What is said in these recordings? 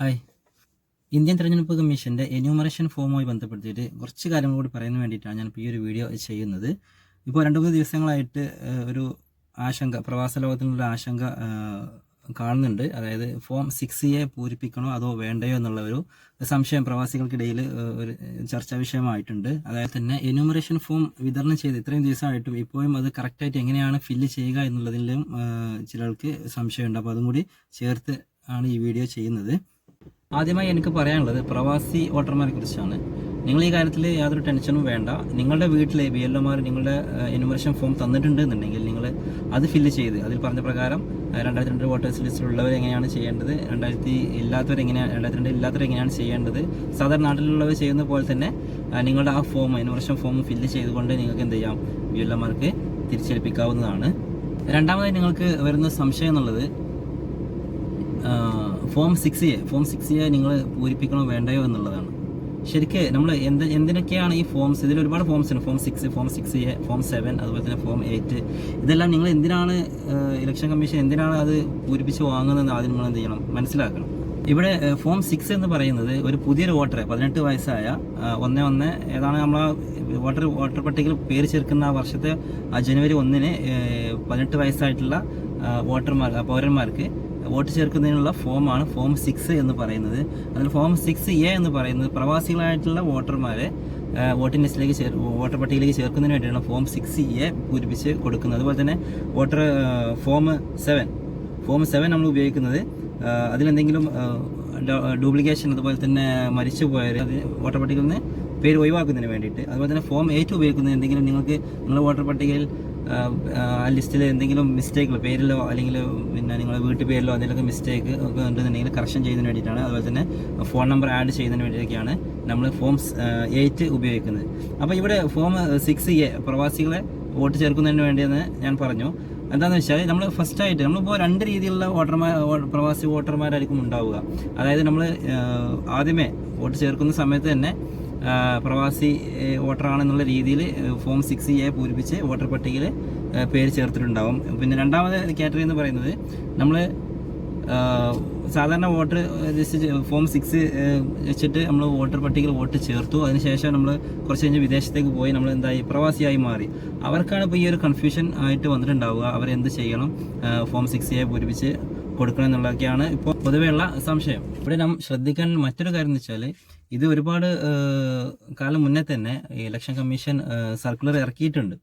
Hi. Indian തിരഞ്ഞെടുപ്പ് കമ്മീഷൻ്റെ enumeration ഫോമുമായി ബന്ധപ്പെടുത്തിയിട്ട് കുറച്ച് കാര്യങ്ങൾ കൂടി പറയുന്നതിന് വേണ്ടിയിട്ടാണ് ഞാനിപ്പോൾ ഈ ഒരു വീഡിയോ ചെയ്യുന്നത്. ഇപ്പോൾ 2-3 ദിവസങ്ങളായിട്ട് ഒരു ആശങ്ക, പ്രവാസ ലോകത്തിനുള്ള ആശങ്ക കാണുന്നുണ്ട്. അതായത് ഫോം 6A പൂരിപ്പിക്കണോ അതോ വേണ്ടയോ എന്നുള്ള ഒരു സംശയം പ്രവാസികൾക്കിടയിൽ ഒരു ചർച്ചാ വിഷയമായിട്ടുണ്ട്. അതായത് തന്നെ എന്യൂമറേഷൻ ഫോം വിതരണം ചെയ്ത് ഇത്രയും ദിവസമായിട്ടും ഇപ്പോഴും അത് കറക്റ്റായിട്ട് എങ്ങനെയാണ് ഫില്ല് ചെയ്യുക എന്നുള്ളതിലും ചിലർക്ക് സംശയമുണ്ട്. അപ്പോൾ അതും കൂടി ചേർത്ത് ആണ് ഈ വീഡിയോ ചെയ്യുന്നത്. ആദ്യമായി എനിക്ക് പറയാനുള്ളത് പ്രവാസി വോട്ടർമാരെ കുറിച്ചാണ്. നിങ്ങൾ ഈ കാര്യത്തിൽ യാതൊരു ടെൻഷനും വേണ്ട. നിങ്ങളുടെ വീട്ടിലെ BLOമാർ നിങ്ങളുടെ എന്യൂമറേഷൻ ഫോം തന്നിട്ടുണ്ടെന്നുണ്ടെങ്കിൽ നിങ്ങൾ അത് ഫില്ല് ചെയ്ത് അതിൽ പറഞ്ഞ പ്രകാരം 2002 വോട്ടേഴ്സ് ലിസ്റ്റിലുള്ളവർ എങ്ങനെയാണ് ചെയ്യേണ്ടത്, 2002 ഇല്ലാത്തവർ എങ്ങനെയാണ് ചെയ്യേണ്ടത്, സാധാരണ നാട്ടിലുള്ളവർ ചെയ്യുന്ന പോലെ തന്നെ നിങ്ങളുടെ ആ ഫോം എന്യൂമറേഷൻ ഫോം ഫില്ല് ചെയ്തുകൊണ്ട് നിങ്ങൾക്ക് എന്ത് ചെയ്യാം, BLOമാർക്ക് തിരിച്ചേൽപ്പിക്കാവുന്നതാണ്. രണ്ടാമതായി നിങ്ങൾക്ക് വരുന്ന സംശയം എന്നുള്ളത് ഫോം 6A നിങ്ങൾ പൂരിപ്പിക്കണോ വേണ്ടയോ എന്നുള്ളതാണ്. ശരിക്ക് നമ്മൾ എന്തിനൊക്കെയാണ് ഈ ഫോംസ്, ഇതിൽ ഒരുപാട് ഫോംസ് ഉണ്ട്. ഫോം 6, ഫോം 6A, ഫോം 7, അതുപോലെ തന്നെ ഫോം 8. ഇതെല്ലാം നിങ്ങൾ എന്തിനാണ് ഇലക്ഷൻ കമ്മീഷൻ എന്തിനാണ് അത് പൂരിപ്പിച്ച് വാങ്ങുന്നതെന്ന് ആദ്യം നിങ്ങൾ എന്ത് ചെയ്യണം, മനസ്സിലാക്കണം. ഇവിടെ ഫോം 6 എന്ന് പറയുന്നത് ഒരു പുതിയൊരു വോട്ടറെ 18 വയസ്സായ 1 ഏതാണ് നമ്മളെ വോട്ടർ പട്ടികയിൽ പേര് ചേർക്കുന്ന ആ വർഷത്തെ ജനുവരി 1 18 വയസ്സായിട്ടുള്ള പൗരന്മാർക്ക് വോട്ട് ചേർക്കുന്നതിനുള്ള ഫോമാണ് ഫോം 6 എന്ന് പറയുന്നത്. അതിൽ ഫോം 6A എന്ന് പറയുന്നത് പ്രവാസികളായിട്ടുള്ള വോട്ടർമാരെ വോട്ടർ പട്ടികയിലേക്ക് ചേർക്കുന്നതിന് വേണ്ടിയാണ് ഫോം 6A പൂരിപ്പിച്ച് കൊടുക്കുന്നത്. അതുപോലെ തന്നെ ഫോം 7 നമ്മൾ ഉപയോഗിക്കുന്നത് അതിലെന്തെങ്കിലും ഡ്യൂപ്ലിക്കേഷൻ, അതുപോലെ തന്നെ മരിച്ചു പോയവർ വോട്ടർ പട്ടികയിൽ നിന്ന് പേര് ഒഴിവാക്കുന്നതിന് വേണ്ടിയിട്ട്. അതുപോലെ തന്നെ ഫോം 8 ഉപയോഗിക്കുന്നത് എന്തെങ്കിലും നിങ്ങളുടെ വോട്ടർ പട്ടികയിൽ ആ ലിസ്റ്റിൽ എന്തെങ്കിലും മിസ്റ്റേക്കുകൾ, പേരിലോ അല്ലെങ്കിൽ പിന്നെ നിങ്ങളുടെ വീട്ടുപേരിലോ എന്തെങ്കിലുമൊക്കെ മിസ്റ്റേക്ക് ഒക്കെ ഉണ്ടെന്നുണ്ടെങ്കിൽ കറക്ഷൻ ചെയ്യുന്നതിന് വേണ്ടിയിട്ടാണ്. അതുപോലെ തന്നെ ഫോൺ നമ്പർ ആഡ് ചെയ്യുന്നതിന് വേണ്ടിയിട്ടൊക്കെയാണ് നമ്മൾ ഫോം 8 ഉപയോഗിക്കുന്നത്. അപ്പോൾ ഇവിടെ ഫോം 6A പ്രവാസികളെ വോട്ട് ചേർക്കുന്നതിന് വേണ്ടിയെന്ന് ഞാൻ പറഞ്ഞു. എന്താണെന്ന് വെച്ചാൽ നമ്മൾ ഫസ്റ്റായിട്ട് നമ്മളിപ്പോൾ 2 രീതിയിലുള്ള പ്രവാസി വോട്ടർമാരായിരിക്കും ഉണ്ടാവുക. അതായത് നമ്മൾ ആദ്യമേ വോട്ട് ചേർക്കുന്ന സമയത്ത് തന്നെ പ്രവാസി വോട്ടറാണെന്നുള്ള രീതിയിൽ ഫോം 6A പൂരിപ്പിച്ച് വോട്ടർ പട്ടികയിൽ പേര് ചേർത്തിട്ടുണ്ടാവും. പിന്നെ രണ്ടാമത് കാറ്റഗറി എന്ന് പറയുന്നത് നമ്മൾ സാധാരണ വോട്ടർ ലിസ്റ്റ് ഫോം 6 വെച്ചിട്ട് നമ്മൾ വോട്ടർ പട്ടികയിൽ വോട്ട് ചേർത്തു. അതിനുശേഷം നമ്മൾ കുറച്ച് കഴിഞ്ഞ് വിദേശത്തേക്ക് പോയി നമ്മൾ പ്രവാസിയായി മാറി. അവർക്കാണ് ഇപ്പോൾ ഈ ഒരു കൺഫ്യൂഷൻ ആയിട്ട് വന്നിട്ടുണ്ടാവുക. അവരെന്ത് ചെയ്യണം, ഫോം 6A പൂരിപ്പിച്ച് കൊടുക്കണം എന്നുള്ളതൊക്കെയാണ് ഇപ്പോൾ പൊതുവെയുള്ള സംശയം. ഇവിടെ നാം ശ്രദ്ധിക്കാൻ മറ്റൊരു കാര്യം എന്ന് വെച്ചാൽ, ഇത് ഒരുപാട് കാലം മുന്നേ തന്നെ ഇലക്ഷൻ കമ്മീഷൻ സർക്കുലർ ഇറക്കിയിട്ടുണ്ട്.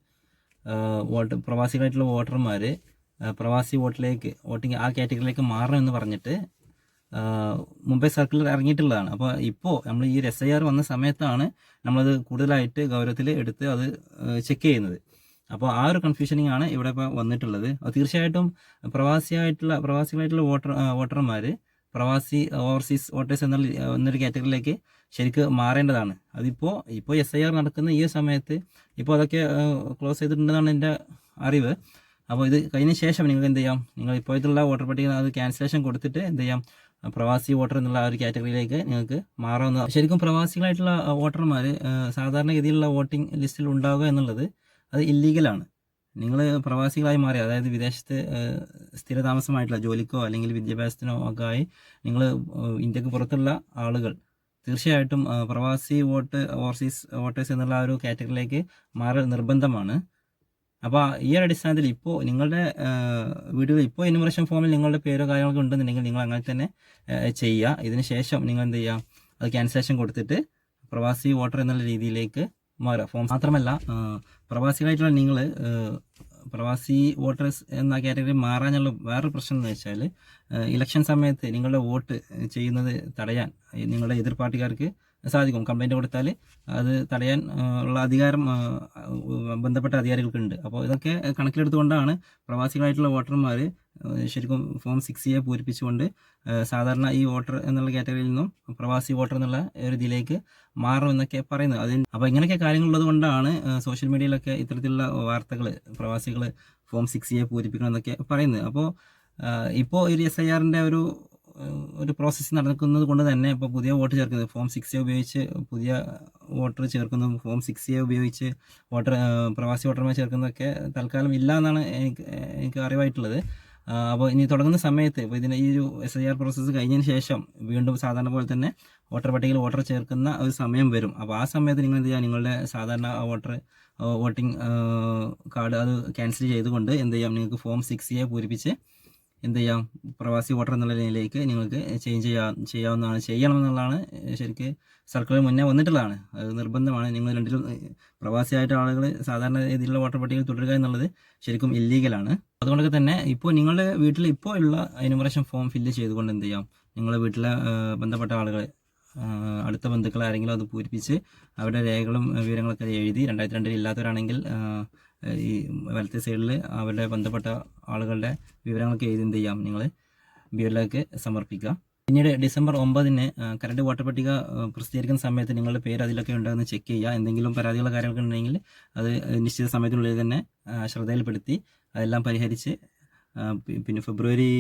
പ്രവാസികളായിട്ടുള്ള വോട്ടർമാർ പ്രവാസി വോട്ടിംഗ് ആ കാറ്റഗറിയിലേക്ക് മാറണം എന്ന് പറഞ്ഞിട്ട് മുമ്പേ സർക്കുലർ ഇറങ്ങിയിട്ടുള്ളതാണ്. അപ്പോൾ ഇപ്പോൾ നമ്മൾ ഈ ഒരു SIR വന്ന സമയത്താണ് നമ്മളത് കൂടുതലായിട്ട് ഗൗരവത്തിൽ എടുത്ത് അത് ചെക്ക് ചെയ്യുന്നത്. അപ്പോൾ ആ ഒരു കൺഫ്യൂഷനിങ് ആണ് ഇവിടെ ഇപ്പോൾ വന്നിട്ടുള്ളത്. അത് തീർച്ചയായിട്ടും പ്രവാസികളായിട്ടുള്ള വോട്ടർമാർ പ്രവാസി ഓവർസീസ് വോട്ടേഴ്സ് എന്നൊരു കാറ്റഗറിയിലേക്ക് ശരിക്കും മാറേണ്ടതാണ്. അതിപ്പോൾ SIR നടക്കുന്ന ഈ സമയത്ത് ഇപ്പോൾ അതൊക്കെ ക്ലോസ് ചെയ്തിട്ടുണ്ടെന്നാണ് എൻ്റെ അറിവ്. അപ്പോൾ ഇത് കഴിഞ്ഞ ശേഷം നിങ്ങൾക്ക് എന്ത് ചെയ്യാം, നിങ്ങൾ ഇപ്പോഴത്തുള്ള വോട്ടർ പട്ടിക അത് ക്യാൻസലേഷൻ കൊടുത്തിട്ട് എന്ത് ചെയ്യാം, പ്രവാസി വോട്ടർ എന്നുള്ള ആ ഒരു കാറ്റഗറിയിലേക്ക് നിങ്ങൾക്ക് മാറാവുന്നതാണ്. ശരിക്കും പ്രവാസികളായിട്ടുള്ള വോട്ടർമാർ സാധാരണഗതിയിലുള്ള വോട്ടിംഗ് ലിസ്റ്റിൽ ഉണ്ടാവുക എന്നുള്ളത് അത് ഇല്ലീഗലാണ്. നിങ്ങൾ പ്രവാസികളായി മാറി, അതായത് വിദേശത്ത് സ്ഥിരതാമസമായിട്ടുള്ള ജോലിക്കോ അല്ലെങ്കിൽ വിദ്യാഭ്യാസത്തിനോ ഒക്കെ ആയി നിങ്ങൾ ഇന്ത്യക്ക് പുറത്തുള്ള ആളുകൾ തീർച്ചയായിട്ടും പ്രവാസി ഓവർസീസ് വോട്ടേഴ്സ് എന്നുള്ള ആ ഒരു കാറ്റഗറിയിലേക്ക് മാറൽ നിർബന്ധമാണ്. അപ്പോൾ ഈ ഒരു അടിസ്ഥാനത്തിൽ ഇപ്പോൾ നിങ്ങളുടെ വീടുകളിൽ ഇപ്പോൾ എന്യൂമറേഷൻ ഫോമിൽ നിങ്ങളുടെ പേരോ കാര്യങ്ങളൊക്കെ ഉണ്ടെന്നുണ്ടെങ്കിൽ നിങ്ങൾ അങ്ങനെ തന്നെ ചെയ്യുക. ഇതിന് ശേഷം നിങ്ങൾ എന്ത് ചെയ്യുക, അത് ക്യാൻസലേഷൻ കൊടുത്തിട്ട് പ്രവാസി വോട്ടർ എന്നുള്ള രീതിയിലേക്ക് മാറുക. ഫോം മാത്രമല്ല, പ്രവാസികളായിട്ടുള്ള നിങ്ങൾ പ്രവാസി വോട്ടേഴ്സ് എന്ന കാറ്റഗറി മാറാനുള്ള വേറൊരു പ്രശ്നം എന്ന് വെച്ചാൽ, ഇലക്ഷൻ സമയത്ത് നിങ്ങളുടെ വോട്ട് ചെയ്യുന്നത് തടയാൻ നിങ്ങളുടെ എതിർ പാർട്ടിക്കാർക്ക് സാധിക്കും. കംപ്ലൈൻറ്റ് കൊടുത്താൽ അത് തടയാൻ ഉള്ള അധികാരം ബന്ധപ്പെട്ട അധികാരികൾക്കുണ്ട്. അപ്പോൾ ഇതൊക്കെ കണക്കിലെടുത്തുകൊണ്ടാണ് പ്രവാസികളായിട്ടുള്ള വോട്ടർമാർ ശരിക്കും ഫോം 6A പൂരിപ്പിച്ചുകൊണ്ട് സാധാരണ ഈ വോട്ടർ എന്നുള്ള കാറ്റഗറിയിൽ നിന്നും പ്രവാസി വോട്ടർ എന്നുള്ള ഒരു ഇതിലേക്ക് മാറുമെന്നൊക്കെ പറയുന്നത്. അപ്പോൾ ഇങ്ങനെയൊക്കെ കാര്യങ്ങളുള്ളത് കൊണ്ടാണ് സോഷ്യൽ മീഡിയയിലൊക്കെ ഇത്തരത്തിലുള്ള വാർത്തകൾ പ്രവാസികൾ ഫോം 6A പൂരിപ്പിക്കണം എന്നൊക്കെ പറയുന്നത്. അപ്പോൾ ഇപ്പോൾ ഒരു SIRൻ്റെ ഒരു പ്രോസസ്സ് നടക്കുന്നത് കൊണ്ട് തന്നെ ഇപ്പോൾ പുതിയ വോട്ട് ചേർക്കുന്നത് ഫോം 6A ഉപയോഗിച്ച് പുതിയ വോട്ടർ ചേർക്കുന്നു, ഫോം 6A ഉപയോഗിച്ച് പ്രവാസി വോട്ടർമാർ ചേർക്കുന്നതൊക്കെ തൽക്കാലം ഇല്ല എന്നാണ് എനിക്ക് അറിവായിട്ടുള്ളത്. അപ്പോൾ ഇനി തുടങ്ങുന്ന സമയത്ത് ഇപ്പോൾ ഇതിന് ഈ ഒരു SIR പ്രോസസ്സ് കഴിഞ്ഞതിന് ശേഷം വീണ്ടും സാധാരണ പോലെ തന്നെ വോട്ടർ പട്ടികയിൽ വോട്ടർ ചേർക്കുന്ന ഒരു സമയം വരും. അപ്പോൾ ആ സമയത്ത് നിങ്ങൾ എന്ത് ചെയ്യുക, നിങ്ങളുടെ സാധാരണ വോട്ടിംഗ് കാർഡ് അത് ക്യാൻസൽ ചെയ്തുകൊണ്ട് എന്ത് ചെയ്യാം, നിങ്ങൾക്ക് ഫോം 6A പൂരിപ്പിച്ച് എന്ത് ചെയ്യാം, പ്രവാസി വോട്ടർ എന്നുള്ള നിലയിലേക്ക് നിങ്ങൾക്ക് ചേഞ്ച് ചെയ്യാവുന്നതാണ്. ചെയ്യണമെന്നുള്ളതാണ് ശരിക്ക് സർക്കുലർ മുന്നേ വന്നിട്ടുള്ളതാണ്. അത് നിർബന്ധമാണ്. നിങ്ങൾ രണ്ടിലും പ്രവാസിയായിട്ട് ആളുകൾ സാധാരണ രീതിയിലുള്ള വോട്ടർ പട്ടികയിൽ തുടരുക എന്നുള്ളത് ശരിക്കും ഇല്ലീഗലാണ്. അതുകൊണ്ടൊക്കെ തന്നെ ഇപ്പോൾ നിങ്ങളുടെ വീട്ടിൽ ഇപ്പോൾ ഉള്ള എനുമറേഷൻ ഫോം ഫില്ല് ചെയ്തുകൊണ്ട് എന്ത് ചെയ്യാം, നിങ്ങളുടെ വീട്ടിലെ ബന്ധപ്പെട്ട ആളുകൾ, അടുത്ത ബന്ധുക്കൾ ആരെങ്കിലും അത് പൂരിപ്പിച്ച് അവരുടെ രേഖകളും വിവരങ്ങളൊക്കെ എഴുതി 2002 ഇല്ലാത്തവരാണെങ്കിൽ ഈ വലത്തെ സൈഡിൽ അവരുടെ ബന്ധപ്പെട്ട ആളുകളുടെ വിവരങ്ങളൊക്കെ എഴുതി എന്ത് ചെയ്യാം, നിങ്ങൾ BLOക്ക് സമർപ്പിക്കുക. പിന്നീട് ഡിസംബർ 9 കരട് വോട്ടർ പട്ടിക പ്രസിദ്ധീകരിക്കുന്ന സമയത്ത് നിങ്ങളുടെ പേര് അതിലൊക്കെ ഉണ്ടെന്ന് ചെക്ക് ചെയ്യുക. എന്തെങ്കിലും പരാതികളോ കാര്യങ്ങളൊക്കെ ഉണ്ടെങ്കിൽ അത് നിശ്ചിത സമയത്തിനുള്ളിൽ തന്നെ ശ്രദ്ധയിൽപ്പെടുത്തി അതെല്ലാം പരിഹരിച്ച് പിന്നെ ഫെബ്രുവരി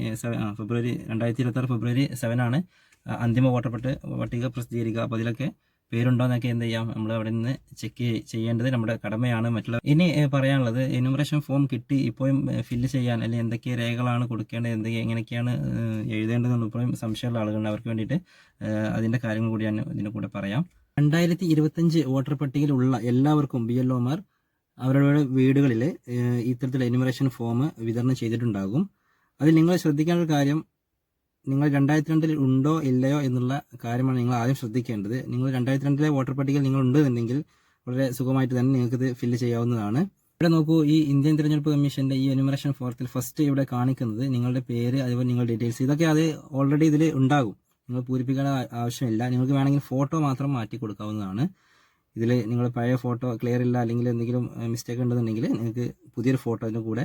2026 ഫെബ്രുവരി 7 അന്തിമ വോട്ടർ പട്ടിക പ്രസിദ്ധീകരിക്കുക. അപ്പോൾ അതിലൊക്കെ പേരുണ്ടോ എന്നൊക്കെ എന്ത് ചെയ്യാം, നമ്മൾ അവിടെ നിന്ന് ചെക്ക് ചെയ്യേണ്ടത് നമ്മുടെ കടമയാണ്. ഇനി പറയാനുള്ളത്, എന്യൂമറേഷൻ ഫോം കിട്ടി ഇപ്പോഴും ഫില്ല് ചെയ്യാൻ അല്ലെങ്കിൽ എന്തൊക്കെ രേഖകളാണ് കൊടുക്കേണ്ടത്, എങ്ങനെയൊക്കെയാണ് എഴുതേണ്ടതെന്ന് ഇപ്പോഴും സംശയമുള്ള ആളുകളുണ്ട്. അവർക്ക് വേണ്ടിയിട്ട് അതിൻ്റെ കാര്യങ്ങൾ കൂടി ഞാൻ ഇതിൻ്റെ കൂടെ പറയാം. 2025 വോട്ടർ പട്ടികയിലുള്ള എല്ലാവർക്കും BLOമാർ അവരുടെ വീടുകളിൽ ഇത്തരത്തിലുള്ള എന്യൂമറേഷൻ ഫോം വിതരണം ചെയ്തിട്ടുണ്ടാകും. അതിൽ നിങ്ങൾ ശ്രദ്ധിക്കേണ്ട ഒരു കാര്യം, നിങ്ങൾ 2002 ഉണ്ടോ ഇല്ലയോ എന്നുള്ള കാര്യമാണ് നിങ്ങൾ ആദ്യം ശ്രദ്ധിക്കേണ്ടത്. നിങ്ങൾ 2002 വോട്ടർ പട്ടികയിൽ നിങ്ങൾ ഉണ്ടെന്നുണ്ടെങ്കിൽ വളരെ സുഖമായിട്ട് തന്നെ നിങ്ങൾക്കിത് ഫില്ല് ചെയ്യാവുന്നതാണ്. ഇവിടെ നോക്കൂ, ഈ ഇന്ത്യൻ തിരഞ്ഞെടുപ്പ് കമ്മീഷന്റെ ഈ എന്യൂമറേഷൻ ഫോറത്തിൽ ഫസ്റ്റ് ഇവിടെ കാണിക്കുന്നത് നിങ്ങളുടെ പേര്, അതുപോലെ നിങ്ങളുടെ ഡീറ്റെയിൽസ്, ഇതൊക്കെ അത് ഓൾറെഡി ഇതിൽ ഉണ്ടാകും. നിങ്ങൾ പൂരിപ്പിക്കേണ്ട ആവശ്യമില്ല. നിങ്ങൾക്ക് വേണമെങ്കിൽ ഫോട്ടോ മാത്രം മാറ്റി കൊടുക്കാവുന്നതാണ്. ഇതിൽ നിങ്ങൾ പഴയ ഫോട്ടോ ക്ലിയർ ഇല്ല അല്ലെങ്കിൽ എന്തെങ്കിലും മിസ്റ്റേക്ക് ഉണ്ടെന്നുണ്ടെങ്കിൽ നിങ്ങൾക്ക് പുതിയൊരു ഫോട്ടോ അതിൻ്റെ കൂടെ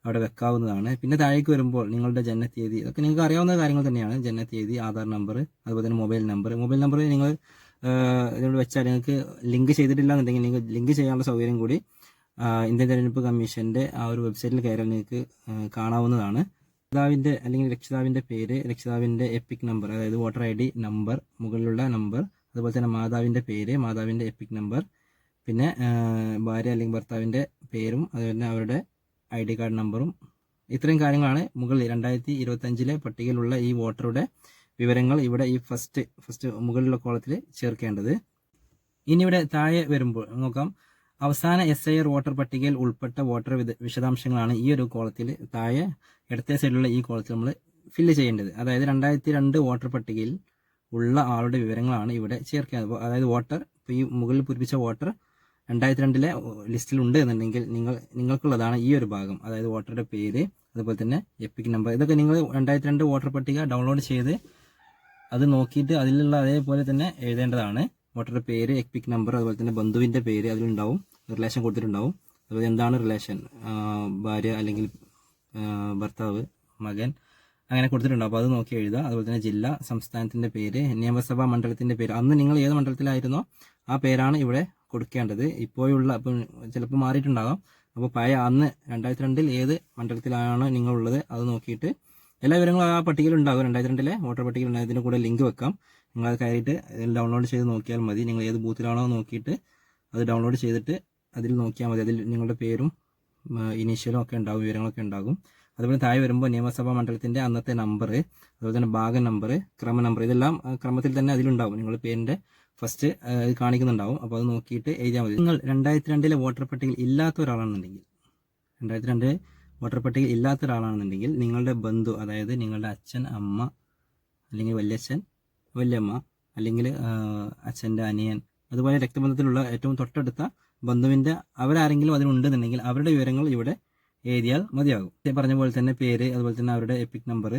അവിടെ വെക്കാവുന്നതാണ്. പിന്നെ താഴേക്ക് വരുമ്പോൾ നിങ്ങളുടെ ജനനത്തീയതി, ഇതൊക്കെ നിങ്ങൾക്ക് അറിയാവുന്ന കാര്യങ്ങൾ തന്നെയാണ്. ജനനത്തീയതി, ആധാർ നമ്പർ, അതുപോലെ തന്നെ മൊബൈൽ നമ്പർ നിങ്ങൾ ഇതിനോട് വെച്ചാൽ നിങ്ങൾക്ക് ലിങ്ക് ചെയ്തിട്ടില്ല എന്നുണ്ടെങ്കിൽ നിങ്ങൾക്ക് ലിങ്ക് ചെയ്യാനുള്ള സൗകര്യം കൂടി ഇന്ത്യൻ തിരഞ്ഞെടുപ്പ് കമ്മീഷന്റെ ആ ഒരു വെബ്സൈറ്റിൽ കയറാൻ നിങ്ങൾക്ക് കാണാവുന്നതാണ്. പിതാവിൻ്റെ അല്ലെങ്കിൽ രക്ഷിതാവിൻ്റെ പേര്, രക്ഷിതാവിൻ്റെ എപ്പിക് നമ്പർ, അതായത് വോട്ടർ ID നമ്പർ, മുകളിലുള്ള നമ്പർ, അതുപോലെ തന്നെ മാതാവിൻ്റെ പേര്, മാതാവിൻ്റെ എപ്പിക് നമ്പർ, പിന്നെ ഭാര്യ അല്ലെങ്കിൽ ഭർത്താവിൻ്റെ പേരും അതുപോലെ അവരുടെ ID കാർഡ് നമ്പറും, ഇത്രയും കാര്യങ്ങളാണ് മുകളിൽ 2025 പട്ടികയിലുള്ള ഈ വോട്ടറുടെ വിവരങ്ങൾ ഇവിടെ ഈ ഫസ്റ്റ് മുകളിലുള്ള കോളത്തിൽ ചേർക്കേണ്ടത്. ഇനി ഇവിടെ താഴെ വരുമ്പോൾ നോക്കാം, അവസാന SIR വോട്ടർ പട്ടികയിൽ ഉൾപ്പെട്ട വോട്ടർ വിശദാംശങ്ങളാണ് ഈ ഒരു കോളത്തിൽ താഴെ ഇടത്തെ സൈഡിലുള്ള ഈ കോളത്തിൽ നമ്മൾ ഫില്ല് ചെയ്യേണ്ടത്. അതായത് 2002 വോട്ടർ പട്ടികയിൽ ഉള്ള ആളുടെ വിവരങ്ങളാണ് ഇവിടെ ചേർക്കേണ്ടത്. അതായത് വോട്ടർ, ഇപ്പോൾ ഈ മുകളിൽ പൂരിപ്പിച്ച വോട്ടർ 2002 ലിസ്റ്റിൽ ഉണ്ട് എന്നുണ്ടെങ്കിൽ നിങ്ങൾക്കുള്ളതാണ് ഈ ഒരു ഭാഗം. അതായത് വോട്ടറുടെ പേര്, അതുപോലെ തന്നെ എപ്പിക് നമ്പർ, ഇതൊക്കെ നിങ്ങൾ 2002 വോട്ടർ പട്ടിക ഡൗൺലോഡ് ചെയ്ത് അത് നോക്കിയിട്ട് അതിലുള്ള അതേപോലെ തന്നെ എഴുതേണ്ടതാണ്. വോട്ടറുടെ പേര്, എപ്പിക് നമ്പർ, അതുപോലെ തന്നെ ബന്ധുവിൻ്റെ പേര് അതിലുണ്ടാവും, റിലേഷൻ കൊടുത്തിട്ടുണ്ടാവും. അതുപോലെ എന്താണ് റിലേഷൻ, ഭാര്യ അല്ലെങ്കിൽ ഭർത്താവ്, മകൻ, അങ്ങനെ കൊടുത്തിട്ടുണ്ടാവും. അപ്പോൾ അത് നോക്കി എഴുതുക. അതുപോലെ തന്നെ ജില്ല, സംസ്ഥാനത്തിൻ്റെ പേര്, നിയമസഭാ മണ്ഡലത്തിൻ്റെ പേര്, അന്ന് നിങ്ങൾ ഏത് മണ്ഡലത്തിലായിരുന്നോ ആ പേരാണ് ഇവിടെ കൊടുക്കേണ്ടത്. ഇപ്പോഴുള്ള, അപ്പം ചിലപ്പോൾ മാറിയിട്ടുണ്ടാകാം. അപ്പോൾ അന്ന് 2002 ഏത് മണ്ഡലത്തിലാണ് നിങ്ങളുള്ളത് അത് നോക്കിയിട്ട് എല്ലാ വിവരങ്ങളും ആ പട്ടികയിൽ ഉണ്ടാകും. 2002 വോട്ടർ പട്ടികയിൽ ഉണ്ടായതിൻ്റെ കൂടെ ലിങ്ക് വെക്കാം. നിങ്ങളത് കയറിയിട്ട് അതിൽ ഡൗൺലോഡ് ചെയ്ത് നോക്കിയാൽ മതി. നിങ്ങൾ ഏത് ബൂത്തിലാണോ നോക്കിയിട്ട് അത് ഡൗൺലോഡ് ചെയ്തിട്ട് അതിൽ നോക്കിയാൽ മതി. അതിൽ നിങ്ങളുടെ പേരും ഇനീഷ്യലും ഒക്കെ ഉണ്ടാകും, വിവരങ്ങളൊക്കെ ഉണ്ടാകും. അതുപോലെ താഴെ വരുമ്പോൾ നിയമസഭാ മണ്ഡലത്തിൻ്റെ അന്നത്തെ നമ്പർ, അതുപോലെ തന്നെ ഭാഗ നമ്പർ, ക്രമ നമ്പർ, ഇതെല്ലാം ക്രമത്തിൽ തന്നെ അതിലുണ്ടാവും. നിങ്ങളുടെ പേരിൻ്റെ ഫസ്റ്റ് കാണിക്കുന്നുണ്ടാവും. അപ്പോൾ അത് നോക്കിയിട്ട് എഴുതിയാൽ മതി. നിങ്ങൾ 2002 വോട്ടർ പട്ടികയിൽ ഇല്ലാത്ത ഒരാളാണെന്നുണ്ടെങ്കിൽ, 2002 വോട്ടർ പട്ടികയിൽ ഇല്ലാത്ത ഒരാളാണെന്നുണ്ടെങ്കിൽ നിങ്ങളുടെ ബന്ധു, അതായത് നിങ്ങളുടെ അച്ഛൻ, അമ്മ, അല്ലെങ്കിൽ വല്യച്ഛൻ, വല്യമ്മ, അല്ലെങ്കിൽ അച്ഛൻ്റെ അനിയൻ, അതുപോലെ രക്തബന്ധത്തിലുള്ള ഏറ്റവും തൊട്ടടുത്ത ബന്ധുവിൻ്റെ അവരാരെങ്കിലും അതിലുണ്ടെന്നുണ്ടെങ്കിൽ അവരുടെ വിവരങ്ങൾ ഇവിടെ എഴുതിയാൽ മതിയാകും. പറഞ്ഞ പോലെ തന്നെ പേര്, അതുപോലെ തന്നെ അവരുടെ എപ്പിക് നമ്പർ,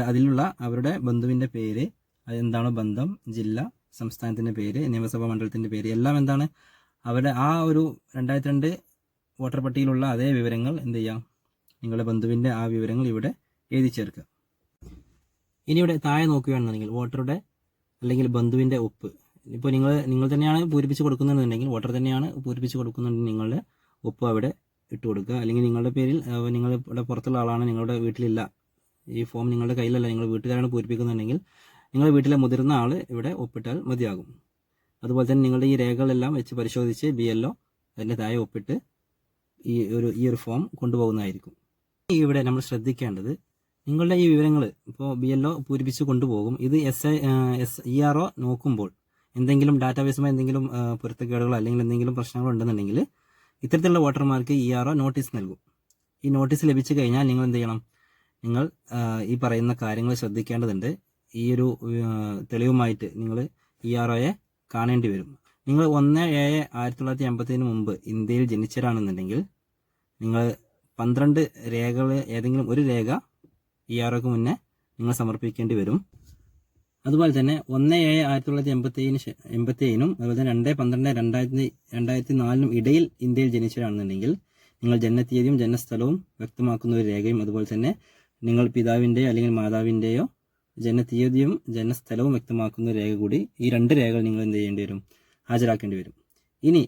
അതിലുള്ള അവരുടെ ബന്ധുവിൻ്റെ പേര്, അതെന്താണോ ബന്ധം, ജില്ല, സംസ്ഥാനത്തിൻ്റെ പേര്, നിയമസഭാ മണ്ഡലത്തിൻ്റെ പേര്, എല്ലാം എന്താണ് അവരുടെ ആ ഒരു 2002 വോട്ടർ പട്ടികയിലുള്ള അതേ വിവരങ്ങൾ എന്ത് ചെയ്യാം, നിങ്ങളുടെ ബന്ധുവിൻ്റെ ആ വിവരങ്ങൾ ഇവിടെ എഴുതി ചേർക്കുക. ഇനി ഇവിടെ താഴെ നോക്കുകയാണെന്നുണ്ടെങ്കിൽ വോട്ടറുടെ അല്ലെങ്കിൽ ബന്ധുവിൻ്റെ ഒപ്പ്, ഇപ്പോൾ നിങ്ങൾ തന്നെയാണ് പൂരിപ്പിച്ച് കൊടുക്കുന്നുണ്ടെങ്കിൽ, വോട്ടർ തന്നെയാണ് പൂരിപ്പിച്ച് കൊടുക്കുന്നുണ്ടെങ്കിൽ നിങ്ങളുടെ ഒപ്പ് അവിടെ ഇട്ട് കൊടുക്കുക. അല്ലെങ്കിൽ നിങ്ങളുടെ പേരിൽ നിങ്ങൾ ഇവിടെ പുറത്തുള്ള ആളാണ്, നിങ്ങളുടെ വീട്ടിലില്ല, ഈ ഫോം നിങ്ങളുടെ കയ്യിലല്ല, നിങ്ങൾ വീട്ടുകാരാണ് പൂരിപ്പിക്കുന്നുണ്ടെങ്കിൽ നിങ്ങളുടെ വീട്ടിലെ മുതിർന്ന ആൾ ഇവിടെ ഒപ്പിട്ടാൽ മതിയാകും. അതുപോലെ തന്നെ നിങ്ങളുടെ ഈ രേഖകളെല്ലാം വെച്ച് പരിശോധിച്ച് BLO അതിൻ്റെ താഴെ ഒപ്പിട്ട് ഈ ഒരു ഫോം കൊണ്ടുപോകുന്നതായിരിക്കും. ഇവിടെ നമ്മൾ ശ്രദ്ധിക്കേണ്ടത്, നിങ്ങളുടെ ഈ വിവരങ്ങൾ ഇപ്പോൾ BLO പൂരിപ്പിച്ച് കൊണ്ടുപോകും. ഇത് ERO നോക്കുമ്പോൾ എന്തെങ്കിലും ഡാറ്റാബേസുമായി എന്തെങ്കിലും പൊരുത്തക്കേടുകളോ അല്ലെങ്കിൽ എന്തെങ്കിലും പ്രശ്നങ്ങളോ ഉണ്ടെന്നുണ്ടെങ്കിൽ ഇത്തരത്തിലുള്ള വോട്ടർമാർക്ക് ERO നോട്ടീസ് നൽകും. ഈ നോട്ടീസ് ലഭിച്ചു കഴിഞ്ഞാൽ നിങ്ങൾ എന്ത് ചെയ്യണം? നിങ്ങൾ ഈ പറയുന്ന കാര്യങ്ങൾ ശ്രദ്ധിക്കേണ്ടതുണ്ട്. ഈ ഒരു തെളിവുമായിട്ട് നിങ്ങൾ EROയെ കാണേണ്ടി വരും. നിങ്ങൾ 1/7/1987 മുമ്പ് ഇന്ത്യയിൽ ജനിച്ചവരാണെന്നുണ്ടെങ്കിൽ നിങ്ങൾ 12 രേഖകൾ ഏതെങ്കിലും ഒരു രേഖ EROക്ക് മുന്നേ നിങ്ങൾ സമർപ്പിക്കേണ്ടി വരും. അതുപോലെ തന്നെ 1/7/1987 അതുപോലെ തന്നെ 2/12/2004 ഇടയിൽ ഇന്ത്യയിൽ ജനിച്ചവരാണെന്നുണ്ടെങ്കിൽ നിങ്ങൾ ജനനത്തീയതിയും ജനനസ്ഥലവും വ്യക്തമാക്കുന്ന ഒരു രേഖയും അതുപോലെ തന്നെ നിങ്ങൾ പിതാവിൻ്റെയോ അല്ലെങ്കിൽ മാതാവിൻ്റെയോ ജനനത്തീയതിയും ജനനസ്ഥലവും വ്യക്തമാക്കുന്ന ഒരു രേഖ കൂടി, ഈ 2 രേഖകൾ നിങ്ങൾ എന്ത് ചെയ്യേണ്ടി വരും? ഹാജരാക്കേണ്ടി വരും. ഇനി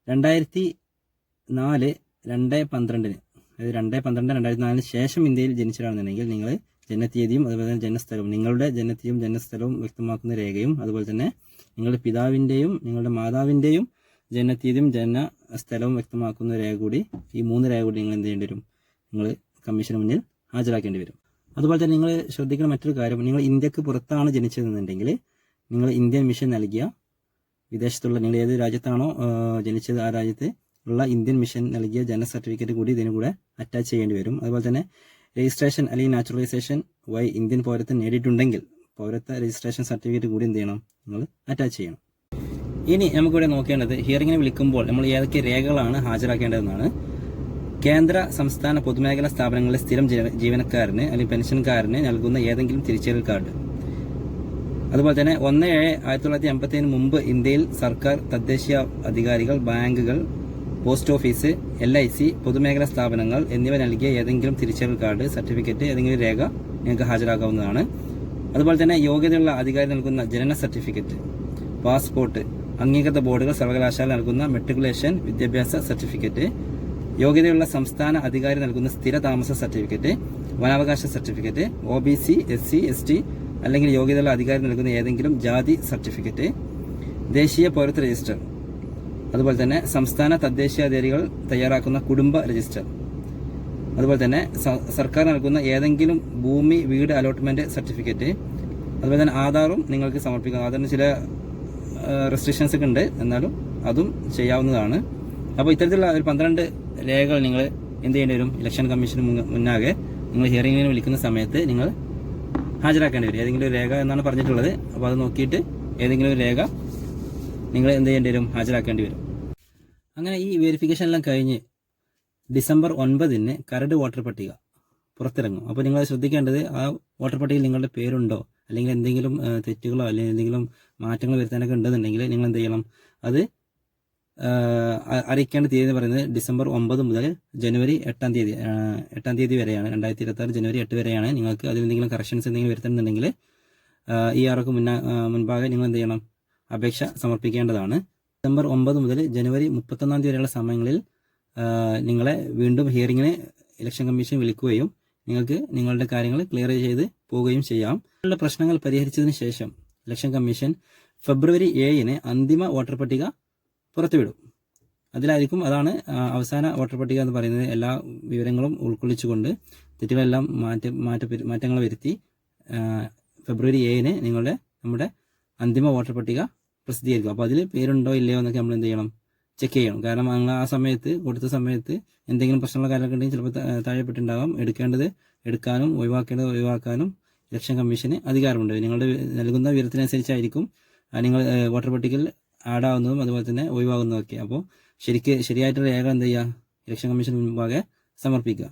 2004 2/12 അതായത് 2/12/2004 ശേഷം ഇന്ത്യയിൽ ജനിച്ചവരാണെന്നുണ്ടെങ്കിൽ നിങ്ങൾ ജനനത്തീയതിയും അതുപോലെ തന്നെ ജനനസ്ഥലവും, നിങ്ങളുടെ ജനനത്തീയതിയും ജനനസ്ഥലവും വ്യക്തമാക്കുന്ന രേഖയും അതുപോലെ തന്നെ നിങ്ങളുടെ പിതാവിൻ്റെയും നിങ്ങളുടെ മാതാവിൻ്റെയും ജനനത്തീയതിയും ജനനസ്ഥലവും വ്യക്തമാക്കുന്ന രേഖ കൂടി, ഈ 3 രേഖ കൂടി നിങ്ങൾ എന്ത് ചെയ്യേണ്ടി വരും? നിങ്ങൾ കമ്മീഷന് മുന്നിൽ ഹാജരാക്കേണ്ടി വരും. അതുപോലെ തന്നെ നിങ്ങൾ ശ്രദ്ധിക്കുന്ന മറ്റൊരു കാര്യം, നിങ്ങൾ ഇന്ത്യക്ക് പുറത്താണ് ജനിച്ചതെന്നുണ്ടെങ്കിൽ നിങ്ങൾ ഇന്ത്യൻ മിഷൻ നൽകിയ വിദേശത്തുള്ള, നിങ്ങൾ ഏത് രാജ്യത്താണോ ജനിച്ചത് ആ രാജ്യത്ത് ഉള്ള ഇന്ത്യൻ മിഷൻ നൽകിയ ജനന സർട്ടിഫിക്കറ്റ് കൂടി ഇതിന് കൂടെ അറ്റാച്ച് ചെയ്യേണ്ടി വരും. അതുപോലെ തന്നെ രജിസ്ട്രേഷൻ അല്ലെങ്കിൽ നാച്ചുറലൈസേഷൻ വഴി ഇന്ത്യൻ പൗരത്വം നേടിയിട്ടുണ്ടെങ്കിൽ പൗരത്വ രജിസ്ട്രേഷൻ സർട്ടിഫിക്കറ്റ് കൂടി എന്ത് ചെയ്യണം? നിങ്ങൾ അറ്റാച്ച് ചെയ്യണം. ഇനി നമുക്കിവിടെ നോക്കേണ്ടത്, ഹിയറിങ്ങിന് വിളിക്കുമ്പോൾ നമ്മൾ ഏതൊക്കെ രേഖകളാണ് ഹാജരാക്കേണ്ടതെന്നാണ്. കേന്ദ്ര സംസ്ഥാന പൊതുമേഖലാ സ്ഥാപനങ്ങളിലെ സ്ഥിരം ജീവനക്കാരന് അല്ലെങ്കിൽ പെൻഷൻകാരന് നൽകുന്ന ഏതെങ്കിലും തിരിച്ചറിയൽ കാർഡ്. അതുപോലെ തന്നെ 1/7/1987 മുമ്പ് ഇന്ത്യയിൽ സർക്കാർ, തദ്ദേശീയ അധികാരികൾ, ബാങ്കുകൾ, പോസ്റ്റ് ഓഫീസ്, LIC, പൊതുമേഖലാ സ്ഥാപനങ്ങൾ എന്നിവ നൽകിയ ഏതെങ്കിലും തിരിച്ചറിയൽ കാർഡ്, സർട്ടിഫിക്കറ്റ്, ഏതെങ്കിലും രേഖ നിങ്ങൾക്ക് ഹാജരാക്കാവുന്നതാണ്. അതുപോലെ തന്നെ യോഗ്യതയുള്ള അധികാരി നൽകുന്ന ജനന സർട്ടിഫിക്കറ്റ്, പാസ്പോർട്ട്, അംഗീകൃത ബോർഡുകൾ, സർവകലാശാല നൽകുന്ന മെട്രിക്കുലേഷൻ വിദ്യാഭ്യാസ സർട്ടിഫിക്കറ്റ്, യോഗ്യതയുള്ള സംസ്ഥാന അധികാരി നൽകുന്ന സ്ഥിര താമസ സർട്ടിഫിക്കറ്റ്, വനാവകാശ സർട്ടിഫിക്കറ്റ്, OBC, SC, ST അല്ലെങ്കിൽ യോഗ്യതയുള്ള അധികാരി നൽകുന്ന ഏതെങ്കിലും ജാതി സർട്ടിഫിക്കറ്റ്, ദേശീയ പൗരത്വ രജിസ്റ്റർ, അതുപോലെ തന്നെ സംസ്ഥാന തദ്ദേശീയാധികാരികൾ തയ്യാറാക്കുന്ന കുടുംബ രജിസ്റ്റർ, അതുപോലെ തന്നെ സർക്കാർ നൽകുന്ന ഏതെങ്കിലും ഭൂമി വീട് അലോട്ട്മെന്റ് സർട്ടിഫിക്കറ്റ്, അതുപോലെ തന്നെ ആധാറും നിങ്ങൾക്ക് സമർപ്പിക്കാം. ആധാറിന് ചില റെസ്ട്രിക്ഷൻസ് ഒക്കെ ഉണ്ട്, എന്നാലും അതും ചെയ്യാവുന്നതാണ്. അപ്പോൾ ഇത്തരത്തിലുള്ള ഒരു 12 രേഖകൾ നിങ്ങൾ എന്ത് ചെയ്യേണ്ടി വരും? ഇലക്ഷൻ കമ്മീഷന് മുന്നാകെ നിങ്ങൾ ഹിയറിംഗിന് വിളിക്കുന്ന സമയത്ത് നിങ്ങൾ ഹാജരാക്കേണ്ടി വരും. ഏതെങ്കിലും ഒരു രേഖ എന്നാണ് പറഞ്ഞിട്ടുള്ളത്. അപ്പോൾ അത് നോക്കിയിട്ട് ഏതെങ്കിലും ഒരു രേഖ നിങ്ങൾ എന്ത് ചെയ്യേണ്ടി വരും? ഹാജരാക്കേണ്ടി വരും. അങ്ങനെ ഈ വെരിഫിക്കേഷൻ എല്ലാം കഴിഞ്ഞ് ഡിസംബർ 9 കരട് വോട്ടർ പട്ടിക പുറത്തിറങ്ങും. അപ്പോൾ നിങ്ങൾ ശ്രദ്ധിക്കേണ്ടത്, ആ വോട്ടർ പട്ടികയിൽ നിങ്ങളുടെ പേരുണ്ടോ അല്ലെങ്കിൽ എന്തെങ്കിലും തെറ്റുകളോ അല്ലെങ്കിൽ എന്തെങ്കിലും മാറ്റങ്ങൾ വരുത്താനൊക്കെ ഉണ്ടെന്നുണ്ടെങ്കിൽ നിങ്ങൾ എന്ത് ചെയ്യണം? അത് അറിയിക്കേണ്ട തീയതി എന്ന് പറയുന്നത് ഡിസംബർ 9 മുതൽ ജനുവരി 8 തീയതി വരെയാണ്. 2026 ജനുവരി 8 വരെയാണ്. നിങ്ങൾക്ക് അതിൽ എന്തെങ്കിലും കറക്ഷൻസ് എന്തെങ്കിലും വരുത്തുന്നുണ്ടെങ്കിൽ EROക്ക് മുൻപാകെ നിങ്ങൾ എന്ത് ചെയ്യണം? അപേക്ഷ സമർപ്പിക്കേണ്ടതാണ്. ഡിസംബർ 9 മുതൽ ജനുവരി 31 വരെയുള്ള സമയങ്ങളിൽ നിങ്ങളെ വീണ്ടും ഹിയറിങ്ങിന് ഇലക്ഷൻ കമ്മീഷൻ വിളിക്കുകയും നിങ്ങൾക്ക് നിങ്ങളുടെ കാര്യങ്ങൾ ക്ലിയർ ചെയ്ത് പോവുകയും ചെയ്യാം. നിങ്ങളുടെ പ്രശ്നങ്ങൾ പരിഹരിച്ചതിന് ശേഷം ഇലക്ഷൻ കമ്മീഷൻ ഫെബ്രുവരി 7 അന്തിമ വോട്ടർ പട്ടിക പുറത്തുവിടും. അതിലായിരിക്കും, അതാണ് അവസാന വോട്ടർ പട്ടിക എന്ന് പറയുന്നത്. എല്ലാ വിവരങ്ങളും ഉൾക്കൊള്ളിച്ചുകൊണ്ട് തെറ്റുകളെല്ലാം മാറ്റങ്ങൾ വരുത്തി ഫെബ്രുവരി 7 നമ്മുടെ അന്തിമ വോട്ടർ പട്ടിക പ്രസിദ്ധീകരിക്കും. അപ്പോൾ അതിൽ പേരുണ്ടോ ഇല്ലയോ എന്നൊക്കെ നമ്മൾ എന്ത് ചെയ്യണം? ചെക്ക് ചെയ്യണം. കാരണം നിങ്ങൾ ആ സമയത്ത് കൊടുത്ത സമയത്ത് എന്തെങ്കിലും പ്രശ്നമുള്ള കാര്യങ്ങളൊക്കെ ഉണ്ടെങ്കിൽ ചിലപ്പോൾ താഴെപ്പെട്ടുണ്ടാകാം. എടുക്കേണ്ടത് എടുക്കാനും ഒഴിവാക്കേണ്ടത് ഒഴിവാക്കാനും ഇലക്ഷൻ കമ്മീഷന് അധികാരമുണ്ട്. നിങ്ങളുടെ നൽകുന്ന വിവരത്തിനനുസരിച്ചായിരിക്കും നിങ്ങൾ വോട്ടർ പട്ടികയിൽ ആഡാവുന്നതും അതുപോലെ തന്നെ ഒഴിവാകുന്നതൊക്കെ. അപ്പോൾ ശരിയായിട്ടുള്ള രേഖ എന്ത് ചെയ്യുക? ഇലക്ഷൻ കമ്മീഷൻ മുൻപാകെ സമർപ്പിക്കുക.